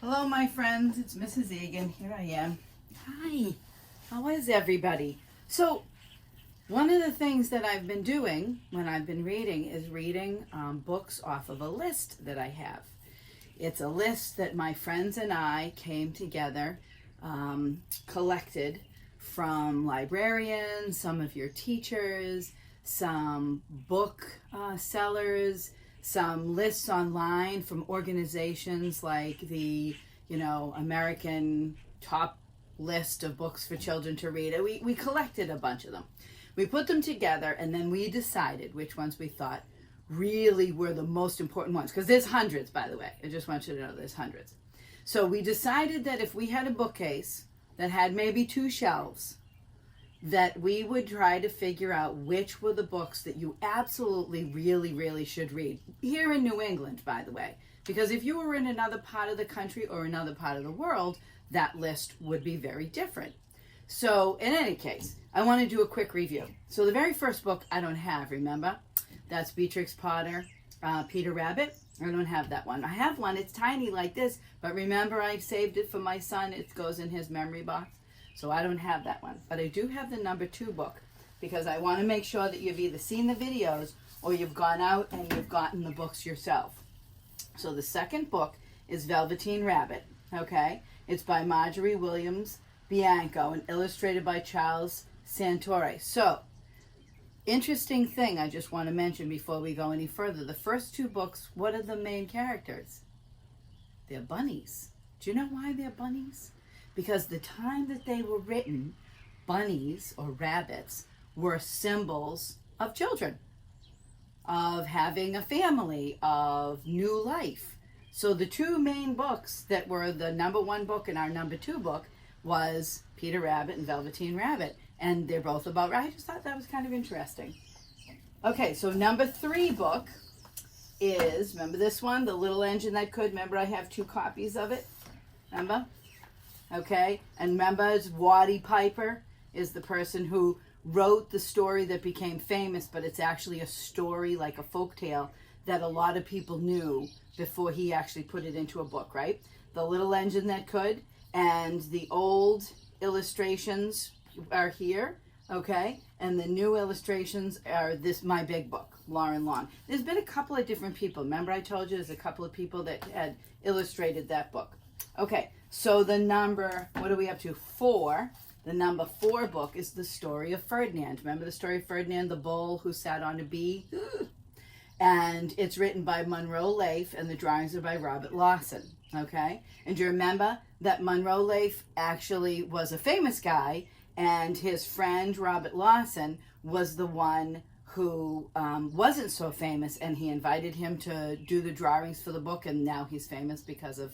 Hello, my friends. It's Mrs. Egan. Here I am. Hi. How is everybody? So, one of the things that I've been doing when I've been reading is reading books off of a list that I have. It's a list that my friends and I came together, collected from librarians, some of your teachers, some book sellers, some lists online from organizations like the, American top list of books for children to read. We collected a bunch of them. We put them together and then we decided which ones we thought really were the most important ones. Because there's hundreds, by the way. I just want you to know there's hundreds. So we decided that if we had a bookcase that had maybe 2 shelves, that we would try to figure out which were the books that you absolutely really should read. Here in New England, by the way. Because if you were in another part of the country or another part of the world, that list would be very different. So, in any case, I want to do a quick review. So the very first book I don't have, remember? That's Beatrix Potter, Peter Rabbit. I don't have that one. I have one, it's tiny like this, but remember I saved it for my son. It goes in his memory box. So I don't have that one. But I do have the number 2 book because I want to make sure that you've either seen the videos or you've gone out and you've gotten the books yourself. So the second book is Velveteen Rabbit, okay? It's by Marjorie Williams Bianco and illustrated by Charles Santore. So, interesting thing I just want to mention before we go any further. The first 2 books, what are the main characters? They're bunnies. Do you know why they're bunnies? Because the time that they were written, bunnies or rabbits were symbols of children, of having a family, of new life. So the 2 main books that were the number 1 book and our number 2 book was Peter Rabbit and Velveteen Rabbit. And they're both about, I just thought that was kind of interesting. Okay, so number 3 book is, remember this one, The Little Engine That Could? Remember I have 2 copies of it? Remember? Okay, and remember it's Waddy Piper is the person who wrote the story that became famous, but it's actually a story like a folktale that a lot of people knew before he actually put it into a book, right? The Little Engine That Could, and the old illustrations are here, okay? And the new illustrations are this, my big book, Lauren Long. There's been a couple of different people. Remember I told you there's a couple of people that had illustrated that book. Okay, so the number, what are we up to? 4. The number 4 book is the story of Ferdinand. Remember the story of Ferdinand, the bull who sat on a bee? And it's written by Monroe Leaf, and the drawings are by Robert Lawson, okay? And do you remember that Monroe Leaf actually was a famous guy, and his friend Robert Lawson was the one who wasn't so famous, and he invited him to do the drawings for the book, and now he's famous because of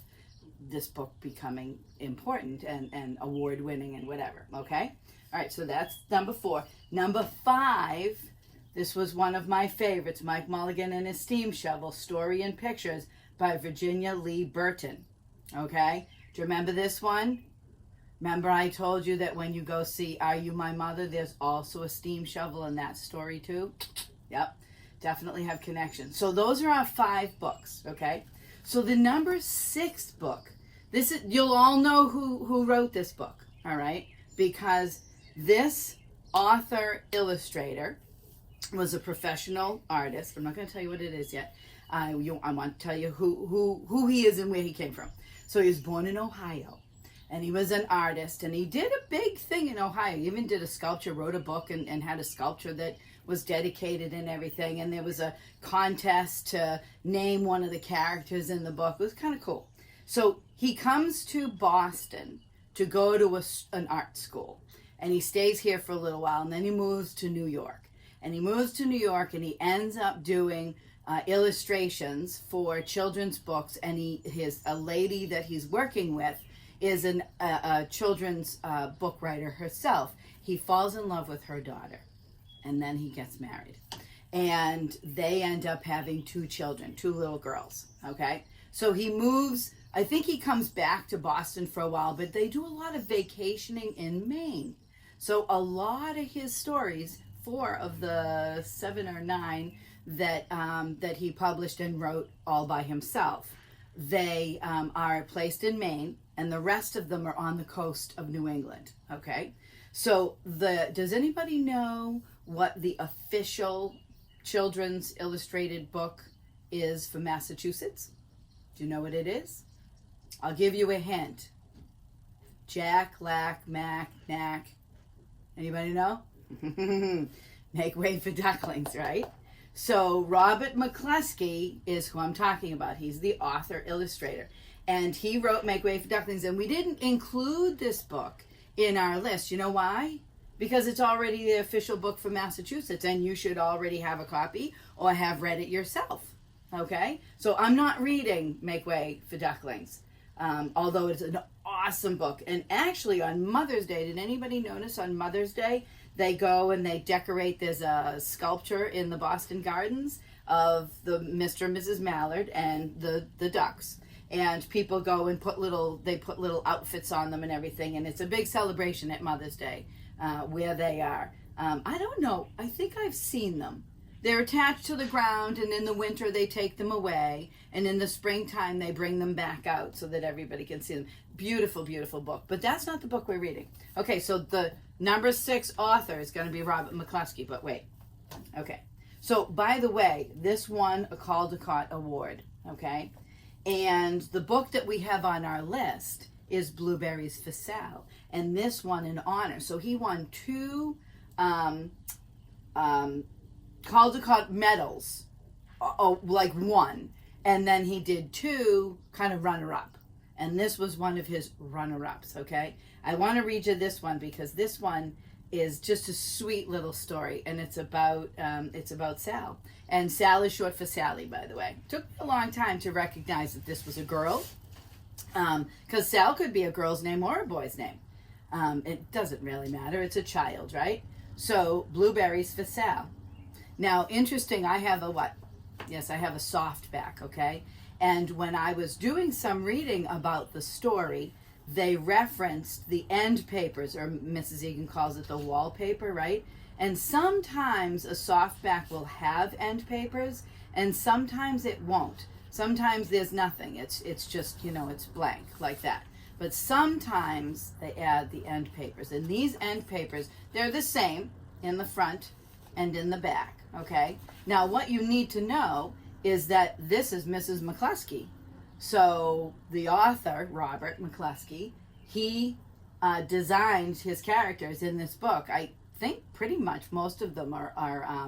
this book becoming important and award-winning and whatever, okay? All right, so that's number 4. Number 5, this was one of my favorites, Mike Mulligan and his Steam Shovel, Story and Pictures by Virginia Lee Burton, okay? Do you remember this one? Remember I told you that when you go see Are You My Mother, there's also a steam shovel in that story too? Yep, definitely have connections. So those are our 5 books, okay? So the number 6 book, this is, you'll all know who wrote this book, all right? Because this author illustrator was a professional artist. I'm not going to tell you what it is yet. I want to tell you who he is and where he came from. So he was born in Ohio, and he was an artist, and he did a big thing in Ohio. He even did a sculpture, wrote a book, and had a sculpture that was dedicated and everything, and there was a contest to name one of the characters in the book. It was kind of cool. So he comes to Boston to go to an art school, and he stays here for a little while, and then he moves to New York. And he moves to New York, and he ends up doing illustrations for children's books, and a lady that he's working with is a children's book writer herself. He falls in love with her daughter, and then he gets married. And they end up having 2 children, 2 little girls, okay? So he moves, I think he comes back to Boston for a while, but they do a lot of vacationing in Maine. So a lot of his stories, 4 of the 7 or 9 that he published and wrote all by himself, they are placed in Maine, and the rest of them are on the coast of New England. Okay, so does anybody know what the official children's illustrated book is for Massachusetts? Do you know what it is? I'll give you a hint. Jack, Lack, Mac, Knack. Anybody know? Make way for ducklings, right? So Robert McCluskey is who I'm talking about. He's the author, illustrator. And he wrote Make Way for Ducklings. And we didn't include this book in our list. You know why? Because it's already the official book for Massachusetts. And you should already have a copy or have read it yourself. Okay? So I'm not reading Make Way for Ducklings. Although it's an awesome book. And actually on Mother's Day, did anybody notice on Mother's Day, they go and they decorate, there's a sculpture in the Boston Gardens of the Mr. and Mrs. Mallard and the ducks. And people go and put little outfits on them and everything. And it's a big celebration at Mother's Day where they are. I don't know. I think I've seen them. They're attached to the ground, and in the winter they take them away, and in the springtime they bring them back out so that everybody can see them. Beautiful, beautiful book. But that's not the book we're reading. Okay, so the number 6 author is going to be Robert McCluskey, but wait. Okay. So, by the way, this won a Caldecott Award, okay? And the book that we have on our list is Blueberries for Sal, and this won an honor. So he won 2 Caldecott medals, like 1, and then he did 2 kind of runner-up, and this was one of his runner-ups. Okay, I want to read you this one because this one is just a sweet little story, and it's about Sal, and Sal is short for Sally, by the way. Took me a long time to recognize that this was a girl, because Sal could be a girl's name or a boy's name. It doesn't really matter. It's a child, right? So Blueberries for Sal. Now, interesting, I have a what? Yes, I have a softback, okay? And when I was doing some reading about the story, they referenced the end papers, or Mrs. Egan calls it the wallpaper, right? And sometimes a softback will have end papers, and sometimes it won't. Sometimes there's nothing. It's just, it's blank, like that. But sometimes they add the end papers. And these end papers, they're the same in the front and in the back. Okay, now what you need to know is that this is Mrs. McCluskey. So the author, Robert McCluskey, he designed his characters in this book. I think pretty much most of them are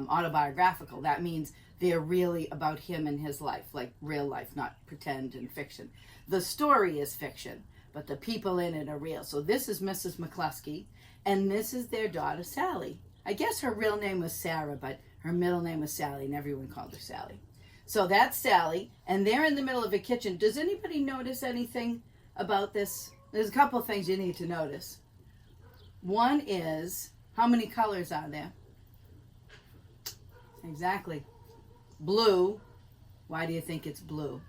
autobiographical. That means they're really about him and his life, like real life, not pretend and fiction. The story is fiction, but the people in it are real. So this is Mrs. McCluskey, and this is their daughter, Sally. I guess her real name was Sarah, but her middle name was Sally, and everyone called her Sally. So that's Sally, and they're in the middle of a kitchen. Does anybody notice anything about this? There's a couple of things you need to notice. One is, how many colors are there? Exactly. Blue. Why do you think it's blue?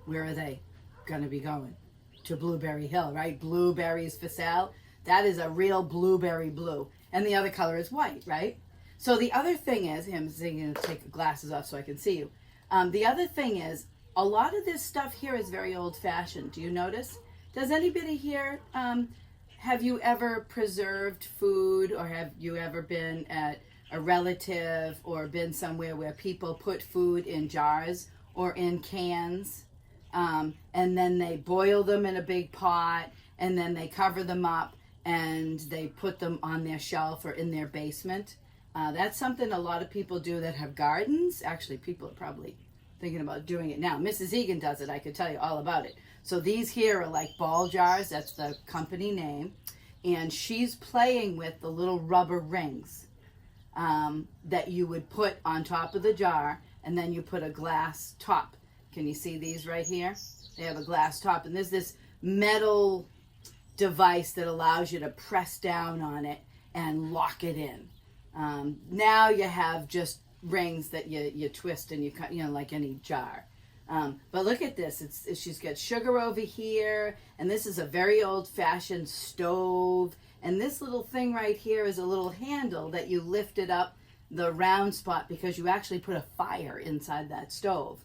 Where are they going to be going? To Blueberry Hill, right? Blueberries for Sal. That is a real blueberry blue. And the other color is white, right? So the other thing is, I'm going to take the glasses off so I can see you. The other thing is, a lot of this stuff here is very old-fashioned. Do you notice? Does anybody here, have you ever preserved food, or have you ever been at a relative or been somewhere where people put food in jars or in cans, and then they boil them in a big pot, and then they cover them up, and they put them on their shelf or in their basement? That's something a lot of people do that have gardens. Actually, people are probably thinking about doing it now. Mrs. Egan does it. I could tell you all about it. So these here are like ball jars. That's the company name. And she's playing with the little rubber rings that you would put on top of the jar, and then you put a glass top. Can you see these right here? They have a glass top, and there's this metal device that allows you to press down on it and lock it in. Now you have just rings that you twist and you cut, like any jar. But look at this. She's got sugar over here, and this is a very old-fashioned stove. And this little thing right here is a little handle that you lifted up the round spot because you actually put a fire inside that stove.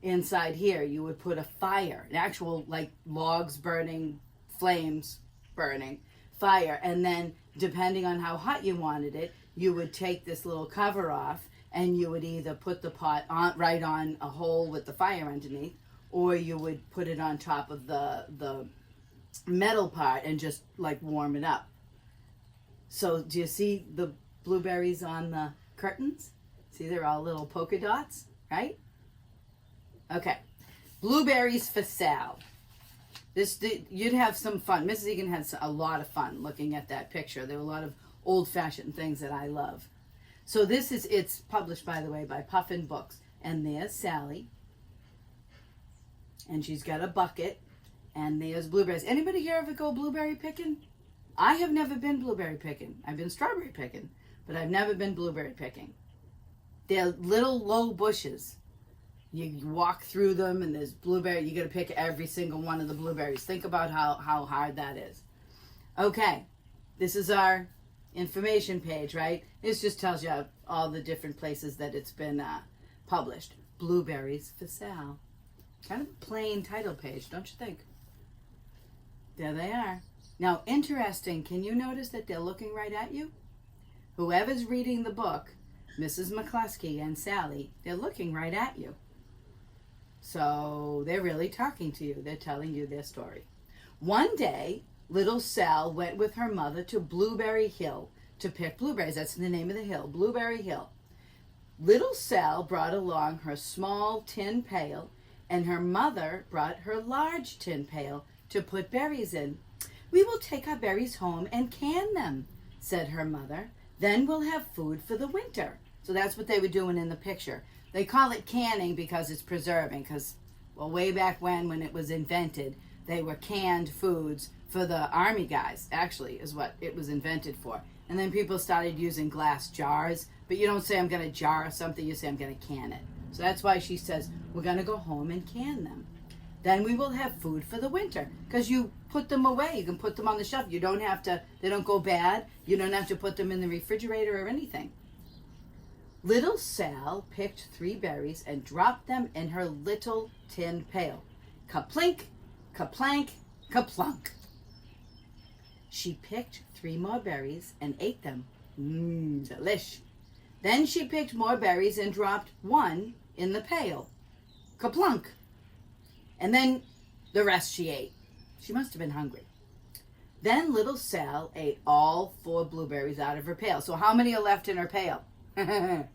inside here, you would put a fire, an actual like logs burning, flames burning, fire. And then depending on how hot you wanted it, you would take this little cover off and you would either put the pot on right on a hole with the fire underneath, or you would put it on top of the metal part and just like warm it up. So do you see the blueberries on the curtains? See, they're all little polka dots, right? Okay, blueberries for Sal. You'd have some fun. Mrs. Egan had a lot of fun looking at that picture. There were a lot of old-fashioned things that I love. So it's published, by the way, by Puffin Books. And there's Sally. And she's got a bucket. And there's blueberries. Anybody here ever go blueberry picking? I have never been blueberry picking. I've been strawberry picking, but I've never been blueberry picking. They're little low bushes. You walk through them and there's blueberry. You got to pick every single one of the blueberries. Think about how hard that is. Okay, this is our information page, right? This just tells you all the different places that it's been published. Blueberries for Sal. Kind of a plain title page, don't you think? There they are. Now, interesting, can you notice that they're looking right at you? Whoever's reading the book, Mrs. McCluskey and Sally, they're looking right at you. So they're really talking to you. They're telling you their story. One day, little Sal went with her mother to Blueberry Hill to pick blueberries. That's the name of the hill, Blueberry Hill. Little Sal brought along her small tin pail, and her mother brought her large tin pail to put berries in. "We will take our berries home and can them," said her mother. "Then we'll have food for the winter." So that's what they were doing in the picture. They call it canning because it's preserving, because, well, way back when it was invented, they were canned foods for the army guys, actually, is what it was invented for. And then people started using glass jars, but you don't say, "I'm going to jar something," you say, "I'm going to can it." So that's why she says, "We're going to go home and can them. Then we will have food for the winter," because you put them away. You can put them on the shelf. You don't have to, they don't go bad. You don't have to put them in the refrigerator or anything. Little Sal picked 3 berries and dropped them in her little tin pail. Kaplink, kaplank, kaplunk. She picked 3 more berries and ate them. Delish. Then she picked more berries and dropped 1 in the pail. Kaplunk. And then the rest she ate. She must have been hungry. Then little Sal ate all 4 blueberries out of her pail. So how many are left in her pail? I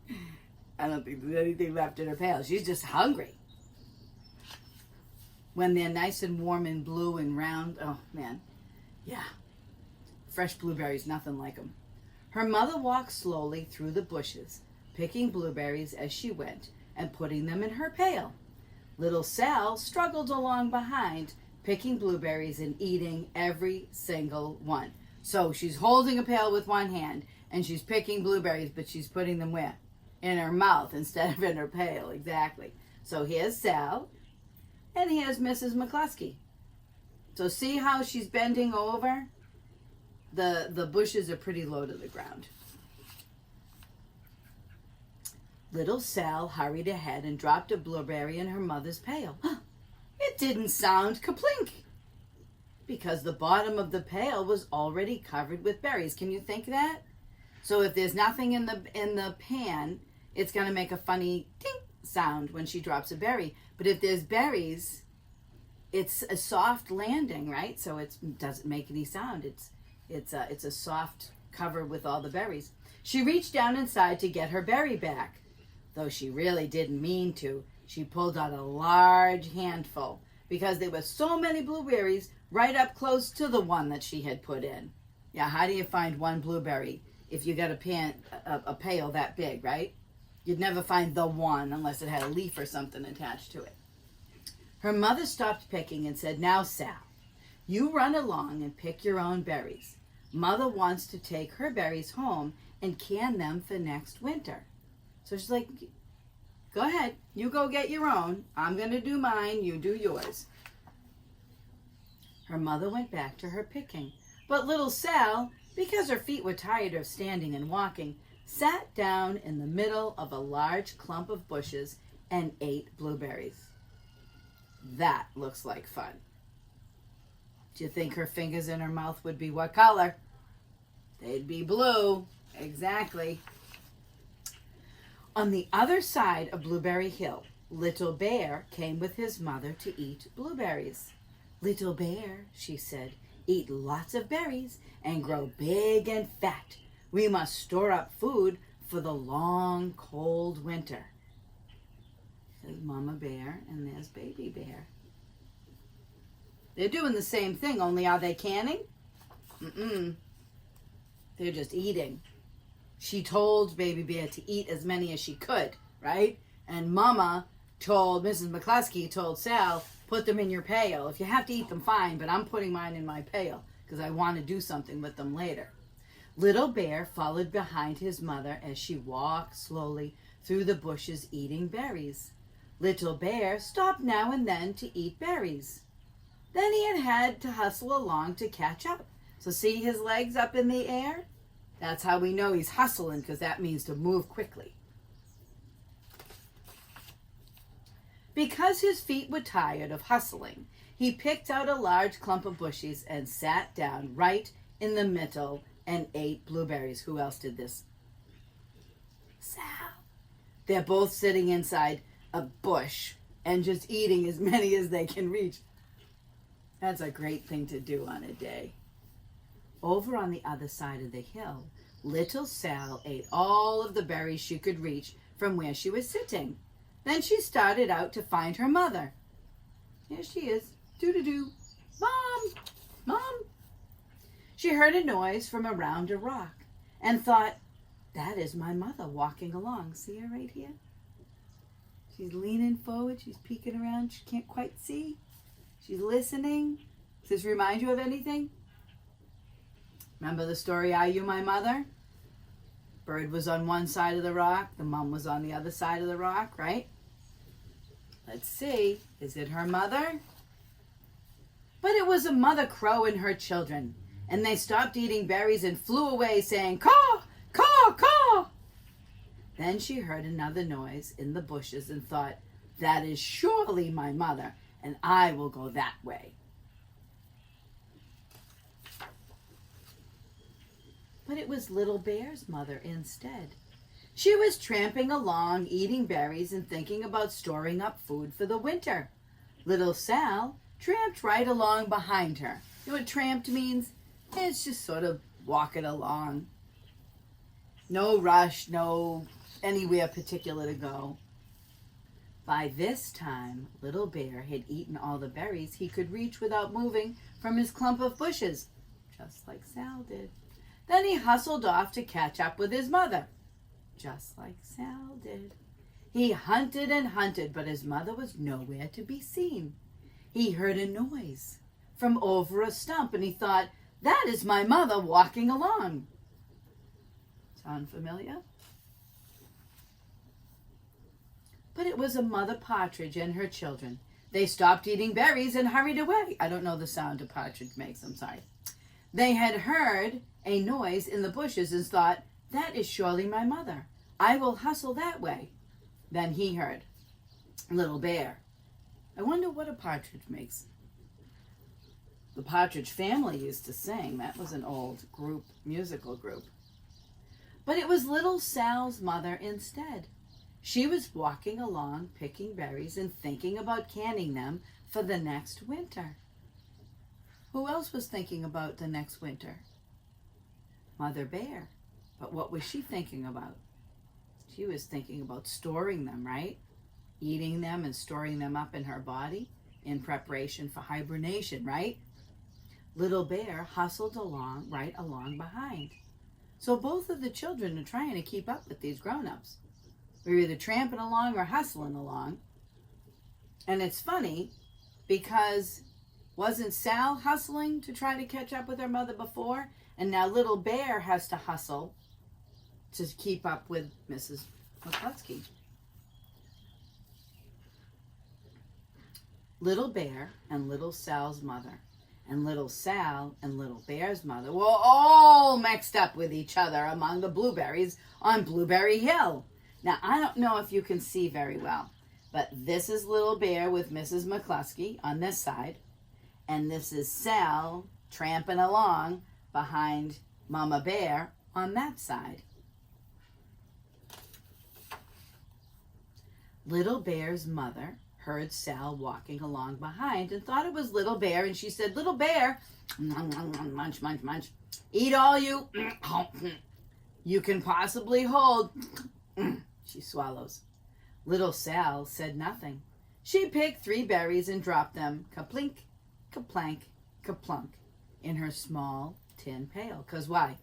don't think there's anything left in her pail. She's just hungry. When they're nice and warm and blue and round, oh man, yeah. Fresh blueberries, nothing like them. Her mother walked slowly through the bushes, picking blueberries as she went and putting them in her pail. Little Sal struggled along behind, picking blueberries and eating every single one. So she's holding a pail with one hand, and she's picking blueberries, but she's putting them where? In her mouth instead of in her pail, exactly. So here's Sal, and here's Mrs. McCluskey. So see how she's bending over? The bushes are pretty low to the ground. Little Sal hurried ahead and dropped a blueberry in her mother's pail. It didn't sound kaplink, because the bottom of the pail was already covered with berries. Can you think that? So if there's nothing in the pan, it's going to make a funny ding sound when she drops a berry. But if there's berries, it's a soft landing, right? So it doesn't make any sound. It's a soft cover with all the berries. She reached down inside to get her berry back. Though she really didn't mean to, she pulled out a large handful because there were so many blueberries right up close to the one that she had put in. Yeah, how do you find one blueberry if you got a pail that big, right? You'd never find the one unless it had a leaf or something attached to it. Her mother stopped picking and said, "Now, Sal, you run along and pick your own berries. Mother wants to take her berries home and can them for next winter." So she's like, "Go ahead, you go get your own. I'm going to do mine, you do yours." Her mother went back to her picking. But little Sal, because her feet were tired of standing and walking, sat down in the middle of a large clump of bushes and ate blueberries. That looks like fun. Do you think her fingers in her mouth would be what color? They'd be blue. Exactly. On the other side of Blueberry Hill, Little Bear came with his mother to eat blueberries. Little Bear, she said, eat lots of berries and grow big and fat. We must store up food for the long, cold winter. There's Mama Bear and there's Baby Bear. They're doing the same thing, only are they canning? They're just eating. She told Baby Bear to eat as many as she could, right? And Mrs. McCluskey told Sal, put them in your pail. If you have to eat them, fine, but I'm putting mine in my pail because I want to do something with them later. Little Bear followed behind his mother as she walked slowly through the bushes eating berries. Little Bear stopped now and then to eat berries. Then he had to hustle along to catch up. So see his legs up in the air? That's how we know he's hustling, because that means to move quickly. Because his feet were tired of hustling, he picked out a large clump of bushes and sat down right in the middle and ate blueberries. Who else did this? Sal. They're both sitting inside a bush and just eating as many as they can reach. That's a great thing to do on a day. Over on the other side of the hill, little Sal ate all of the berries she could reach from where she was sitting. Then she started out to find her mother. Here she is. Doo-doo-doo. Mom! Mom! She heard a noise from around a rock and thought, that is my mother walking along. See her right here? She's leaning forward. She's peeking around. She can't quite see. She's listening. Does this remind you of anything? Remember the story, Are You My Mother? Bird was on one side of the rock. The mom was on the other side of the rock, right? Let's see. Is it her mother? But it was a mother crow and her children. And they stopped eating berries and flew away saying, caw, caw, caw. Then she heard another noise in the bushes and thought, that is surely my mother, and I will go that way. But it was Little Bear's mother instead. She was tramping along, eating berries and thinking about storing up food for the winter. Little Sal tramped right along behind her. You know what tramped means? It's just sort of walking along. No rush, no anywhere particular to go. By this time, Little Bear had eaten all the berries he could reach without moving from his clump of bushes, just like Sal did. Then he hustled off to catch up with his mother, just like Sal did. He hunted and hunted, but his mother was nowhere to be seen. He heard a noise from over a stump, and he thought, that is my mother walking along. Sound familiar? But it was a mother partridge and her children. They stopped eating berries and hurried away. I don't know the sound a partridge makes, I'm sorry. They had heard a noise in the bushes and thought, that is surely my mother. I will hustle that way. Then he heard, Little Bear. I wonder what a partridge makes. The Partridge Family used to sing. That was an old musical group. But it was Little Sal's mother instead. She was walking along, picking berries and thinking about canning them for the next winter. Who else was thinking about the next winter? Mother Bear. But what was she thinking about? She was thinking about storing them, right? Eating them and storing them up in her body in preparation for hibernation, right? Little Bear hustled right along behind. So both of the children are trying to keep up with these grown-ups. They're either tramping along or hustling along. And it's funny because wasn't Sal hustling to try to catch up with her mother before? And now Little Bear has to hustle to keep up with Mrs. McCluskey. Little Bear and Little Sal's mother and Little Sal and Little Bear's mother were all mixed up with each other among the blueberries on Blueberry Hill. Now, I don't know if you can see very well, But this is Little Bear with Mrs. McCluskey on this side, and this is Sal tramping along behind Mama Bear on that side. Little Bear's mother heard Sal walking along behind and thought it was Little Bear, and she said, "Little Bear, munch, munch, munch, eat all you can possibly hold." She swallows. Little Sal said nothing. She picked 3 berries and dropped them, kaplink, kaplank, kaplunk, in her small tin pail. 'Cause why?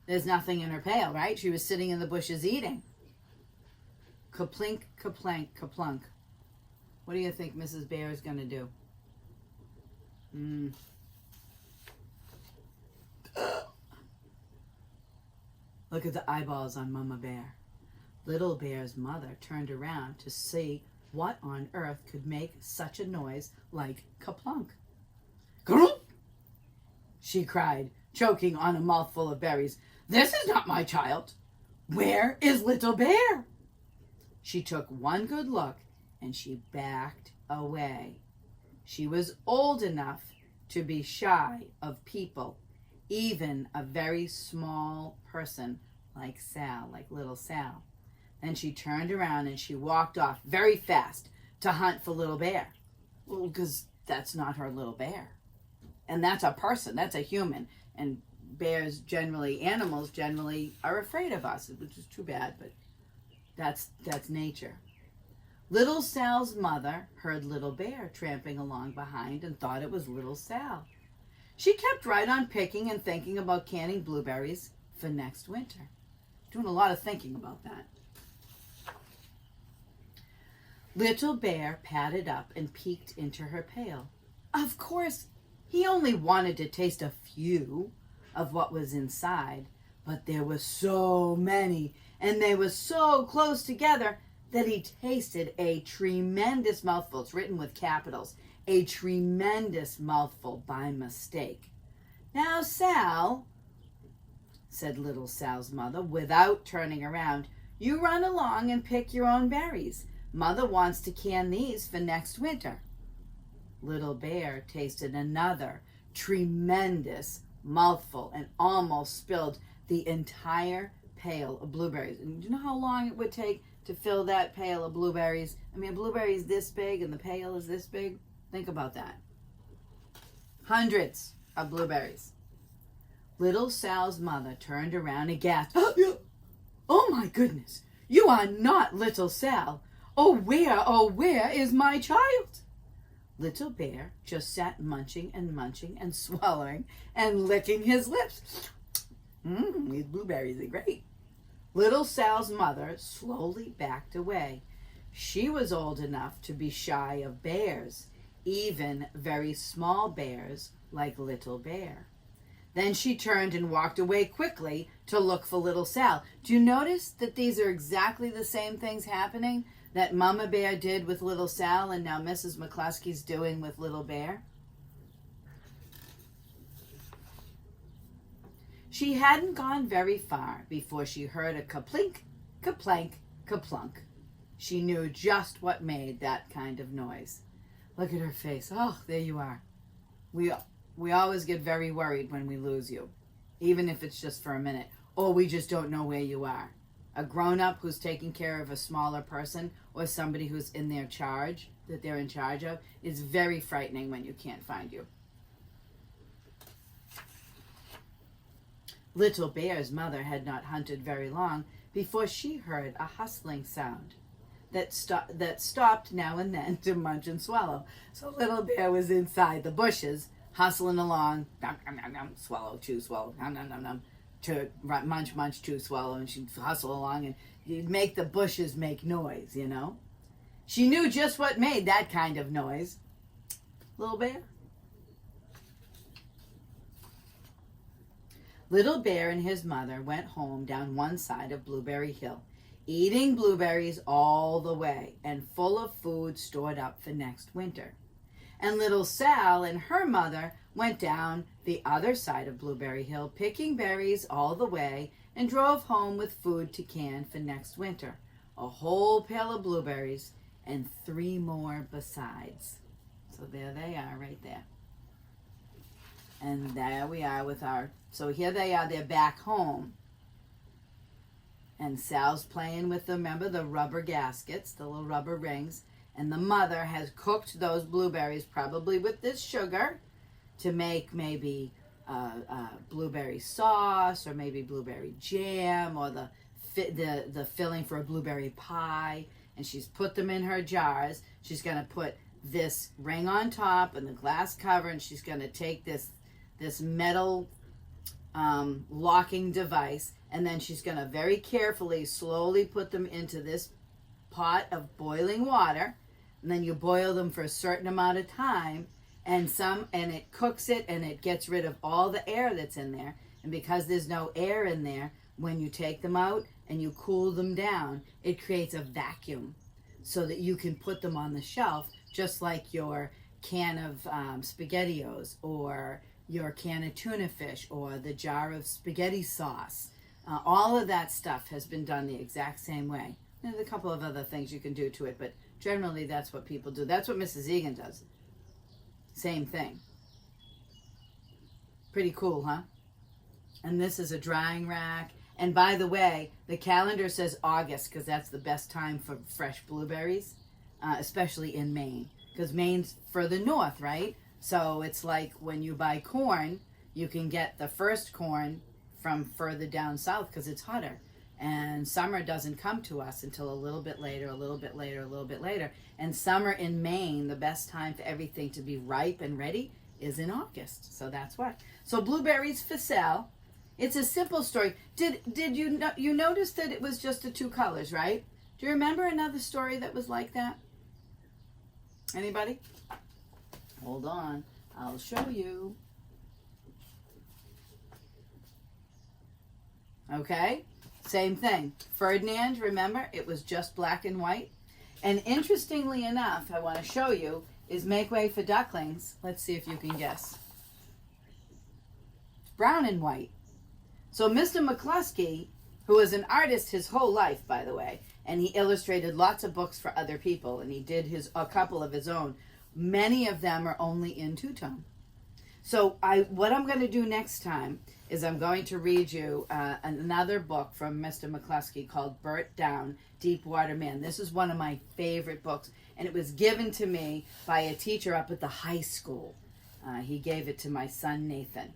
There's nothing in her pail, right? She was sitting in the bushes eating. Kaplink, kaplank, kaplunk. What do you think Mrs. Bear is going to do? Look at the eyeballs on Mama Bear. Little Bear's mother turned around to see what on earth could make such a noise like kaplunk. "Grump!" she cried, choking on a mouthful of berries. "This is not my child. Where is Little Bear?" She took one good look and she backed away. She was old enough to be shy of people, even a very small person like Sal, like little Sal. Then she turned around and she walked off very fast to hunt for Little Bear. Well, because that's not her little bear. And that's a person, that's a human. And bears generally, animals generally are afraid of us, which is too bad, but that's nature. Little Sal's mother heard Little Bear tramping along behind and thought it was Little Sal. She kept right on picking and thinking about canning blueberries for next winter. Doing a lot of thinking about that. Little Bear padded up and peeked into her pail. Of course, he only wanted to taste a few of what was inside, but there were so many, and they were so close together that he tasted a tremendous mouthful. It's written with capitals. A tremendous mouthful by mistake. "Now, Sal," said Little Sal's mother, without turning around, "you run along and pick your own berries. Mother wants to can these for next winter." Little Bear tasted another tremendous mouthful and almost spilled the entire pail of blueberries. And do you know how long it would take to fill that pail of blueberries? I mean, a blueberry is this big and the pail is this big. Think about that. Hundreds of blueberries. Little Sal's mother turned around and gasped, "Oh my goodness, you are not Little Sal. Oh, where is my child?" Little Bear just sat munching and swallowing and licking his lips. These blueberries are great. Little Sal's mother slowly backed away. She was old enough to be shy of bears, even very small bears like Little Bear. Then she turned and walked away quickly to look for Little Sal. Do you notice that these are exactly the same things happening that Mama Bear did with Little Sal and now Mrs. McCluskey's doing with Little Bear? She hadn't gone very far before she heard a kaplink, kaplank, kaplunk. She knew just what made that kind of noise. Look at her face. Oh, there you are. We always get very worried when we lose you, even if it's just for a minute, or we just don't know where you are. A grown-up who's taking care of a smaller person or somebody who's in their charge, that they're in charge of, is very frightening when you can't find you. Little Bear's mother had not hunted very long before she heard a hustling sound that stopped now and then to munch and swallow. So Little Bear was inside the bushes, hustling along, nom, nom, nom, nom, swallow, chew, swallow, nom, nom, nom, nom, to munch, munch, chew, swallow, and she'd hustle along and you'd make the bushes make noise, you know. She knew just what made that kind of noise. Little Bear. Little Bear and his mother went home down one side of Blueberry Hill, eating blueberries all the way and full of food stored up for next winter. And Little Sal and her mother went down the other side of Blueberry Hill, picking berries all the way, and drove home with food to can for next winter. A whole pail of blueberries and 3 more besides. So there they are right there. And there we are with our, so here they are, they're back home. And Sal's playing with them, remember the rubber gaskets, the little rubber rings. And the mother has cooked those blueberries, probably with this sugar, to make maybe blueberry sauce or maybe blueberry jam or the filling for a blueberry pie. And she's put them in her jars. She's going to put this ring on top and the glass cover, and she's going to take this metal locking device, and then she's going to very carefully, slowly put them into this pot of boiling water. And then you boil them for a certain amount of time, and it cooks it, and it gets rid of all the air that's in there. And because there's no air in there, when you take them out and you cool them down, it creates a vacuum so that you can put them on the shelf, just like your can of SpaghettiOs or your can of tuna fish or the jar of spaghetti sauce. All of that stuff has been done the exact same way. There's a couple of other things you can do to it, but generally that's what people do. That's what Mrs. Egan does. Same thing. Pretty cool, huh? And this is a drying rack. And by the way, the calendar says August because that's the best time for fresh blueberries, especially in Maine. Because Maine's further north, right? So it's like when you buy corn, you can get the first corn from further down south because it's hotter. And summer doesn't come to us until a little bit later, a little bit later, a little bit later. And summer in Maine, the best time for everything to be ripe and ready is in August. So that's why. So blueberries for sale. It's a simple story. Did you notice that it was just the 2 colors, right? Do you remember another story that was like that? Anybody? Hold on. I'll show you. Okay. Same thing. Ferdinand, remember, it was just black and white. And interestingly enough, I want to show you, is Make Way for Ducklings. Let's see if you can guess. Brown and white. So Mr. McCluskey, who was an artist his whole life, by the way, and he illustrated lots of books for other people, and he did a couple of his own. Many of them are only in 2-tone. So what I'm going to do next time is I'm going to read you another book from Mr. McCluskey called Burt Down, Deepwater Man. This is one of my favorite books, and it was given to me by a teacher up at the high school. He gave it to my son, Nathan.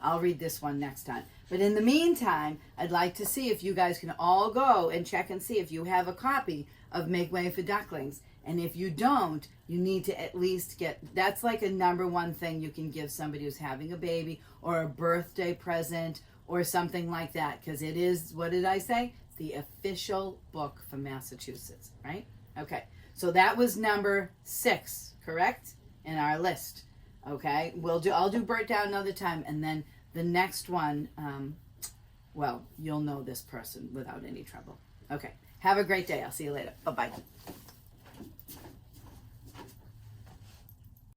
I'll read this one next time. But in the meantime, I'd like to see if you guys can all go and check and see if you have a copy of Make Way for Ducklings. And if you don't, you need to at least get, that's like a number 1 thing you can give somebody who's having a baby or a birthday present or something like that. Because it is, what did I say? It's the official book from Massachusetts, right? Okay, so that was number 6, correct? In our list. Okay, I'll do Burt Down another time, and then the next one, well, you'll know this person without any trouble. Okay, have a great day. I'll see you later. Bye-bye.